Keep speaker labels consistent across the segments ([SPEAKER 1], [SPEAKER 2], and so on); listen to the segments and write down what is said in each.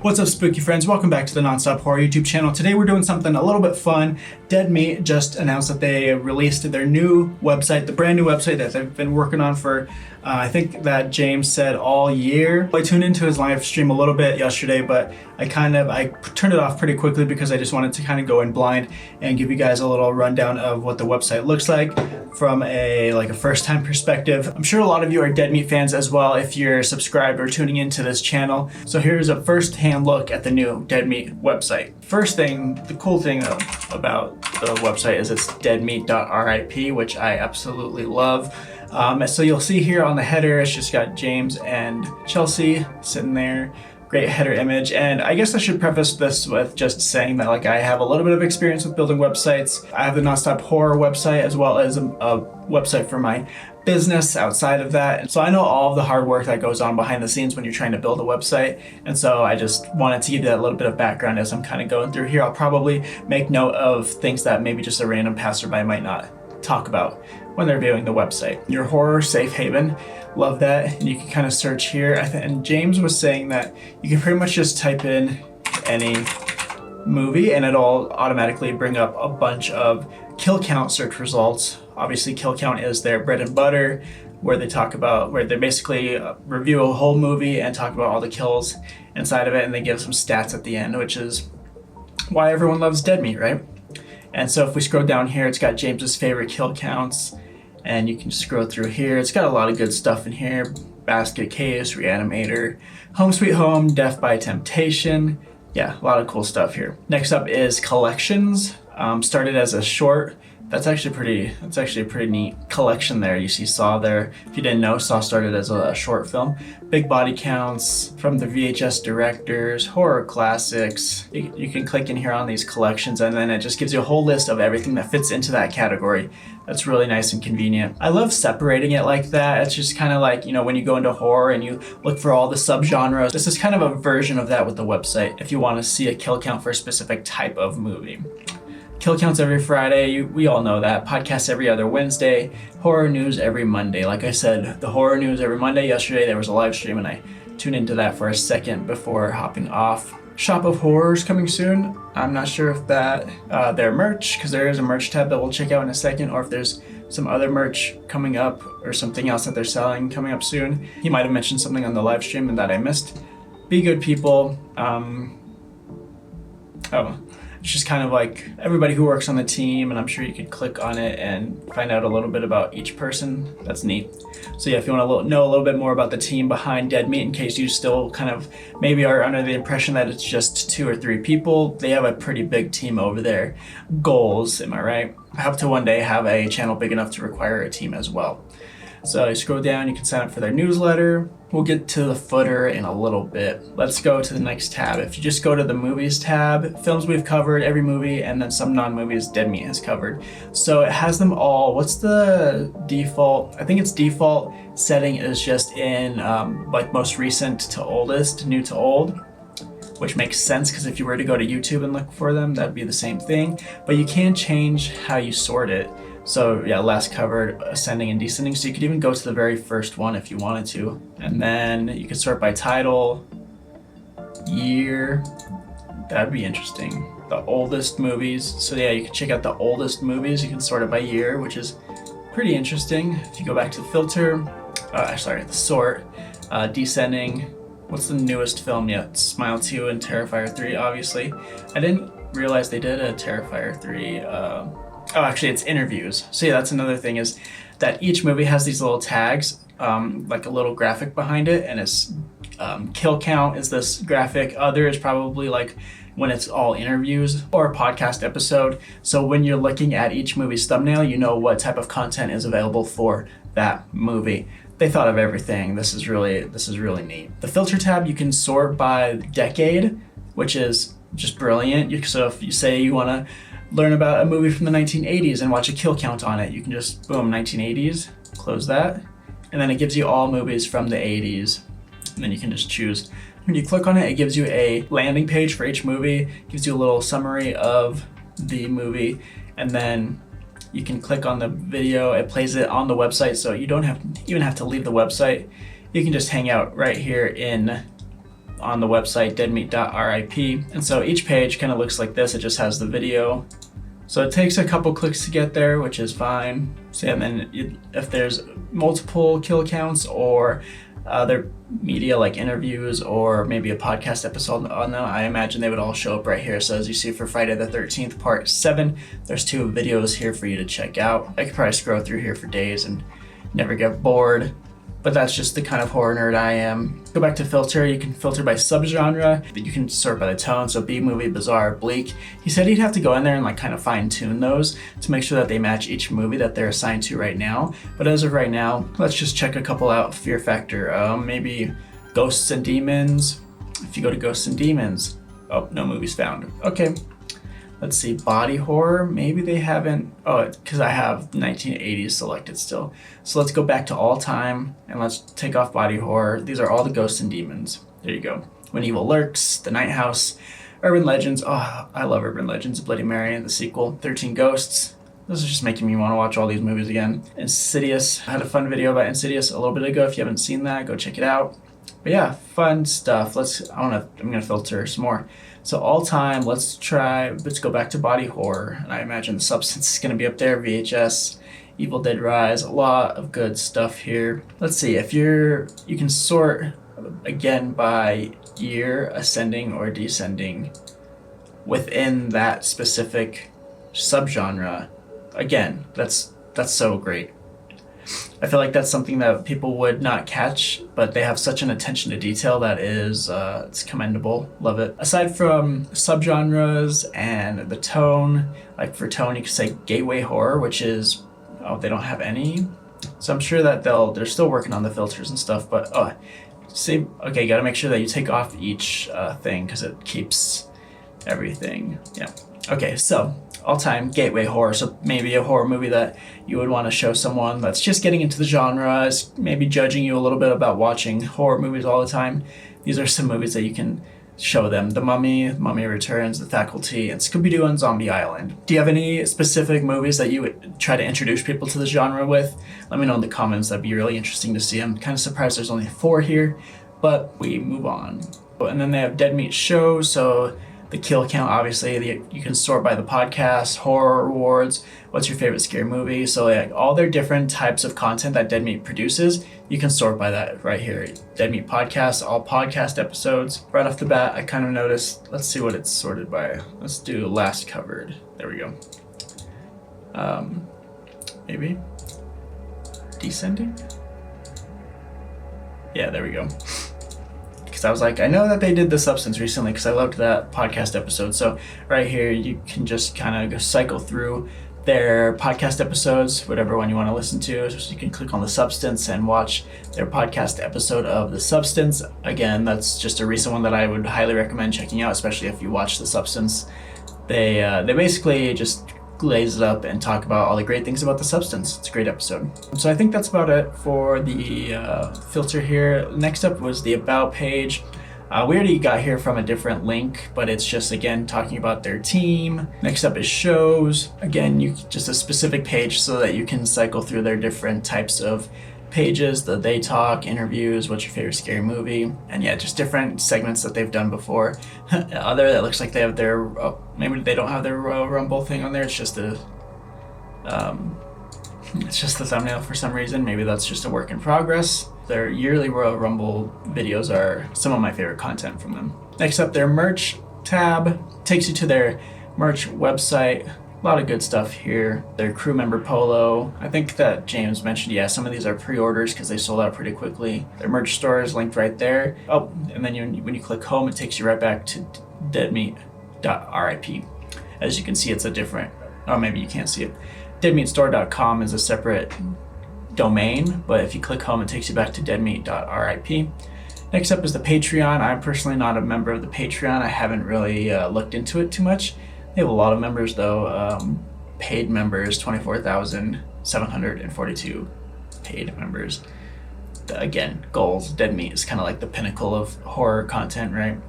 [SPEAKER 1] What's up, spooky friends? Welcome back to the Nonstop Horror YouTube channel. Today we're doing something a little bit fun. Dead Meat just announced that they released their new website, the brand new website that they've been working on for, I think that James said all year. I tuned into his live stream a little bit yesterday, but I turned it off pretty quickly because I just wanted to kind of go in blind and give you guys a little rundown of what the website looks like from a first-time perspective. I'm sure a lot of you are Dead Meat fans as well if you're subscribed or tuning into this channel. So here's a first-hand look at the new Dead Meat website. First thing, the cool thing about the website is it's deadmeat.rip, which I absolutely love. So you'll see here on the header, it's just got James and Chelsea sitting there. Great header image. And I guess I should preface this with just saying that I have a little bit of experience with building websites. I have the Nonstop Horror website as well as a website for my business outside of that. And so I know all of the hard work that goes on behind the scenes when you're trying to build a website. And so I just wanted to give you that little bit of background as I'm kind of going through here. I'll probably make note of things that maybe just a random passerby might not talk about when they're viewing the website. Your horror safe haven, love that. And you can kind of search here. And James was saying that you can pretty much just type in any movie and it'll automatically bring up a bunch of kill count search results. Obviously kill count is their bread and butter, where they basically review a whole movie and talk about all the kills inside of it, and they give some stats at the end, which is why everyone loves Dead Meat, right? And so if we scroll down here, it's got James's favorite kill counts, and you can just scroll through here. It's got a lot of good stuff in here. Basket Case, Reanimator, Home Sweet Home, Death by Temptation. Yeah, a lot of cool stuff here. Next up is collections. Started as a short. That's actually a pretty neat collection there. You see Saw there. If you didn't know, Saw started as a short film. Big body counts from the VHS directors, horror classics. You can click in here on these collections and then it just gives you a whole list of everything that fits into that category. That's really nice and convenient. I love separating it like that. It's just kind of like, when you go into horror and you look for all the subgenres. This is kind of a version of that with the website if you want to see a kill count for a specific type of movie. Kill counts every Friday, we all know that. Podcasts every other Wednesday. Horror news every Monday. Like I said, the horror news every Monday. Yesterday there was a live stream and I tuned into that for a second before hopping off. Shop of Horrors coming soon. I'm not sure if that, their merch, because there is a merch tab that we'll check out in a second, or if there's some other merch coming up or something else that they're selling coming up soon. He might have mentioned something on the live stream and that I missed. Be good people. It's just kind of like everybody who works on the team, and I'm sure you could click on it and find out a little bit about each person. That's neat. So yeah, if you want to know a little bit more about the team behind Dead Meat, in case you still kind of maybe are under the impression that it's just 2 or 3 people, they have a pretty big team over there. Goals, am I right? I hope to one day have a channel big enough to require a team as well. So you scroll down, you can sign up for their newsletter. We'll get to the footer in a little bit. Let's go to the next tab. If you just go to the movies tab, films we've covered, every movie, and then some non-movies Dead Meat has covered. So it has them all. What's the default? I think its default setting is just in most recent to oldest, new to old, which makes sense because if you were to go to YouTube and look for them, that'd be the same thing. But you can change how you sort it. So yeah, last covered, ascending and descending. So you could even go to the very first one if you wanted to. And then you could sort by title, year. That'd be interesting. The oldest movies. So yeah, you can check out the oldest movies. You can sort it by year, which is pretty interesting. If you go back to the filter, the sort, descending. What's the newest film yet? Smile 2 and Terrifier 3, obviously. I didn't realize they did a Terrifier 3, actually it's interviews. So yeah, that's another thing is that each movie has these little tags, like a little graphic behind it, and it's kill count is this graphic. Other is probably like when it's all interviews or a podcast episode. So when you're looking at each movie's thumbnail, you know what type of content is available for that movie. They thought of everything. This is really neat. The filter tab, you can sort by decade, which is just brilliant. So if you say you want to learn about a movie from the 1980s and watch a kill count on it, you can just boom, 1980s, close that, and then it gives you all movies from the 80s, and then you can just choose. When you click on it, it gives you a landing page for each movie, gives you a little summary of the movie, and then you can click on the video. It plays it on the website, so you don't even have to leave the website. You can just hang out right here in on the website deadmeat.rip. And so each page kind of looks like this. It just has the video. So it takes a couple clicks to get there, which is fine. So, and then if there's multiple kill counts or other media like interviews or maybe a podcast episode on them, I imagine they would all show up right here. So as you see for Friday the 13th, part 7, there's 2 videos here for you to check out. I could probably scroll through here for days and never get bored. But that's just the kind of horror nerd I am. Go back to filter, you can filter by subgenre, but you can sort by the tone, so B-movie, bizarre, bleak. He said he'd have to go in there and like kind of fine tune those to make sure that they match each movie that they're assigned to right now. But as of right now, let's just check a couple out. Fear factor, maybe Ghosts and Demons. If you go to Ghosts and Demons, oh, no movies found. Okay. Let's see, body horror, maybe they haven't, because I have 1980s selected still. So let's go back to all time and let's take off body horror. These are all the Ghosts and Demons. There you go. When Evil Lurks, The Night House, Urban Legends. Oh, I love Urban Legends, Bloody Mary, the sequel, 13 Ghosts. This is just making me want to watch all these movies again. Insidious, I had a fun video about Insidious a little bit ago. If you haven't seen that, go check it out. But yeah, fun stuff. I'm gonna filter some more. So all time, let's go back to body horror. And I imagine The Substance is gonna be up there, VHS, Evil Dead Rise, a lot of good stuff here. Let's see, if you can sort again by year, ascending or descending within that specific subgenre. Again, that's so great. I feel like that's something that people would not catch, but they have such an attention to detail that is, it's commendable. Love it. Aside from subgenres and the tone, like for tone, you could say gateway horror, which is, they don't have any. So I'm sure that they're still working on the filters and stuff, but, you gotta make sure that you take off each thing because it keeps everything. Yeah. Okay, so all-time gateway horror, so maybe a horror movie that you would want to show someone that's just getting into the genre, is maybe judging you a little bit about watching horror movies all the time. These are some movies that you can show them. The Mummy, Mummy Returns, The Faculty, and Scooby-Doo and Zombie Island. Do you have any specific movies that you would try to introduce people to the genre with? Let me know in the comments. That'd be really interesting to see. I'm kind of surprised there's only 4 here, but we move on. And then they have Dead Meat shows, so the kill count, obviously, you can sort by the podcast, horror awards, what's your favorite scary movie. So like all their different types of content that Dead Meat produces, you can sort by that right here. Dead Meat podcast, all podcast episodes. Right off the bat, I kind of noticed, let's see what it's sorted by. Let's do last covered. There we go. Maybe descending? Yeah, there we go. Because I was like, I know that they did The Substance recently because I loved that podcast episode. So right here, you can just kind of cycle through their podcast episodes, whatever one you want to listen to. So you can click on The Substance and watch their podcast episode of The Substance. Again, that's just a recent one that I would highly recommend checking out, especially if you watch The Substance. They basically just glaze it up and talk about all the great things about The Substance. It's a great episode. So I think that's about it for the filter here. Next up was the About page. We already got here from a different link, but it's just, again, talking about their team. Next up is shows. Again, just a specific page so that you can cycle through their different types of pages, the They Talk, interviews, what's your favorite scary movie, and yeah, just different segments that they've done before. Other, that looks like they have their, maybe they don't have their Royal Rumble thing on there, it's just the thumbnail for some reason. Maybe that's just a work in progress. Their yearly Royal Rumble videos are some of my favorite content from them. Next up, their merch tab takes you to their merch website. A lot of good stuff here. Their crew member polo. I think that James mentioned, yeah, some of these are pre-orders because they sold out pretty quickly. Their merch store is linked right there. Oh, and then when you click home, it takes you right back to deadmeat.rip. As you can see, it's a different, or maybe you can't see it. Deadmeatstore.com is a separate domain, but if you click home, it takes you back to deadmeat.rip. Next up is the Patreon. I'm personally not a member of the Patreon. I haven't really looked into it too much. They have a lot of members though. Paid members, 24,742 paid members. Again, goals. Dead Meat is kind of like the pinnacle of horror content, right?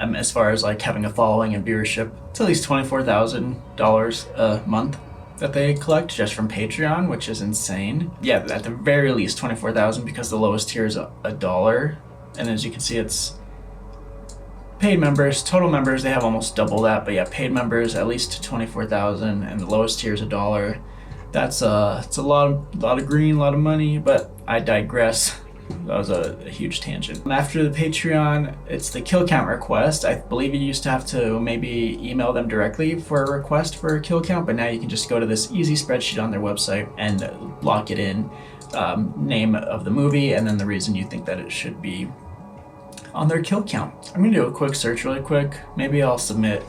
[SPEAKER 1] As far as like having a following and viewership, it's at least $24,000 a month that they collect just from Patreon, which is insane. Yeah, at the very least 24,000 because the lowest tier is $1. And as you can see, it's paid members, total members, they have almost double that, but yeah, paid members at least 24,000, and the lowest tier is $1. That's it's a lot of green, a lot of money, but I digress. That was a huge tangent. And after the Patreon, it's the kill count request. I believe you used to have to maybe email them directly for a request for a kill count, but now you can just go to this easy spreadsheet on their website and lock it in, name of the movie, and then the reason you think that it should be on their kill count. I'm gonna do a quick search really quick. Maybe I'll submit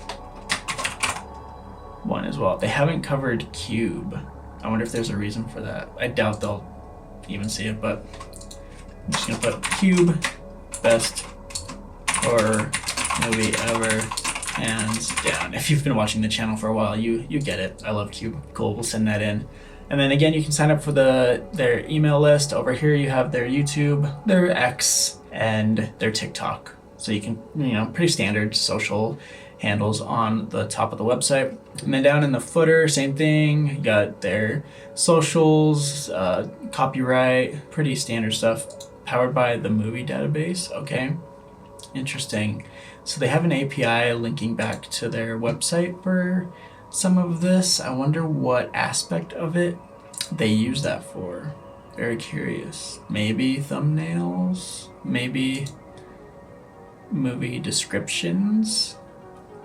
[SPEAKER 1] one as well. They haven't covered Cube. I wonder if there's a reason for that. I doubt they'll even see it, but I'm just gonna put Cube, best horror movie ever, hands down. If you've been watching the channel for a while, you get it. I love Cube. Cool, we'll send that in. And then again, you can sign up for their email list. Over here you have their YouTube, their X, and their TikTok. So you can, pretty standard social handles on the top of the website. And then down in the footer, same thing. You got their socials, copyright, pretty standard stuff. Powered by the movie database. Okay, interesting. So they have an API linking back to their website for some of this. I wonder what aspect of it they use that for. Very curious. Maybe thumbnails, maybe movie descriptions.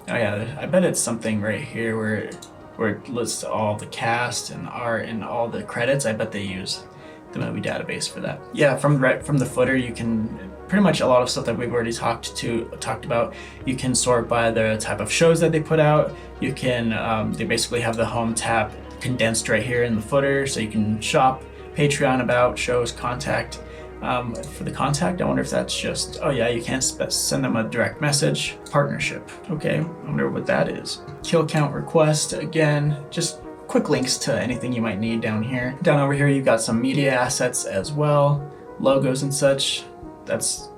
[SPEAKER 1] Oh yeah, I bet it's something right here where it lists all the cast and art and all the credits. I bet they use the movie database for that. Yeah, from the footer, you can pretty much a lot of stuff that we've already talked about. You can sort by the type of shows that they put out. You can they basically have the home tab condensed right here in the footer, so you can shop, Patreon, about, shows, contact. For the contact, I wonder if that's just, oh yeah, you can't send them a direct message. Partnership, okay, I wonder what that is. Kill count request, again, just quick links to anything you might need down here. Down over here, you've got some media assets as well, logos and such. That's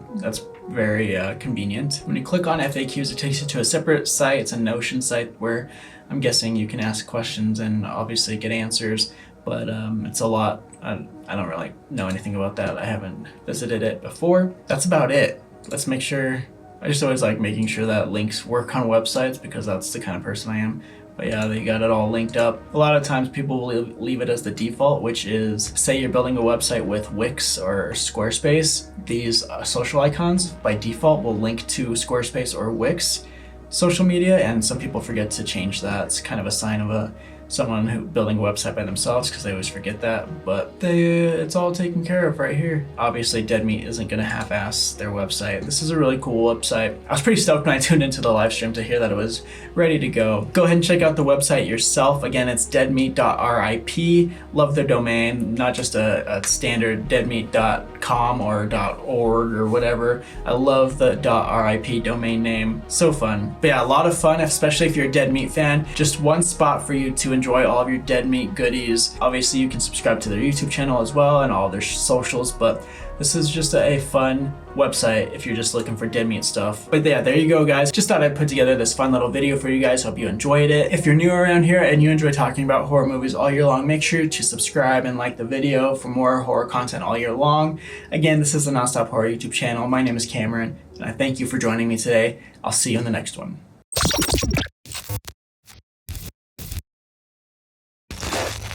[SPEAKER 1] very convenient. When you click on FAQs, it takes you to a separate site. It's a Notion site where I'm guessing you can ask questions and obviously get answers, but it's a lot. I don't really know anything about that. I haven't visited it before. That's about it. Let's make sure, I just always like making sure that links work on websites because that's the kind of person I am. But yeah, they got it all linked up. A lot of times people will leave it as the default, which is, say you're building a website with Wix or Squarespace, these social icons by default will link to Squarespace or Wix social media, and some people forget to change that. It's kind of a sign of someone who building a website by themselves because they always forget that, but it's all taken care of right here. Obviously Dead Meat isn't gonna half-ass their website. This is a really cool website. I was pretty stoked when I tuned into the live stream to hear that it was ready to go. Go ahead and check out the website yourself. Again, it's deadmeat.rip. Love their domain, not just a standard deadmeat.com or .org or whatever. I love the .rip domain name, so fun. But yeah, a lot of fun, especially if you're a Dead Meat fan. Just one spot for you to enjoy all of your Dead Meat goodies. Obviously you can subscribe to their YouTube channel as well and all their socials, but this is just a fun website if you're just looking for Dead Meat stuff. But yeah, there you go guys. Just thought I'd put together this fun little video for you guys. Hope you enjoyed it. If you're new around here and you enjoy talking about horror movies all year long, make sure to subscribe and like the video for more horror content all year long. Again, this is the Nonstop Horror YouTube channel. My name is Cameron and I thank you for joining me today. I'll see you in the next one.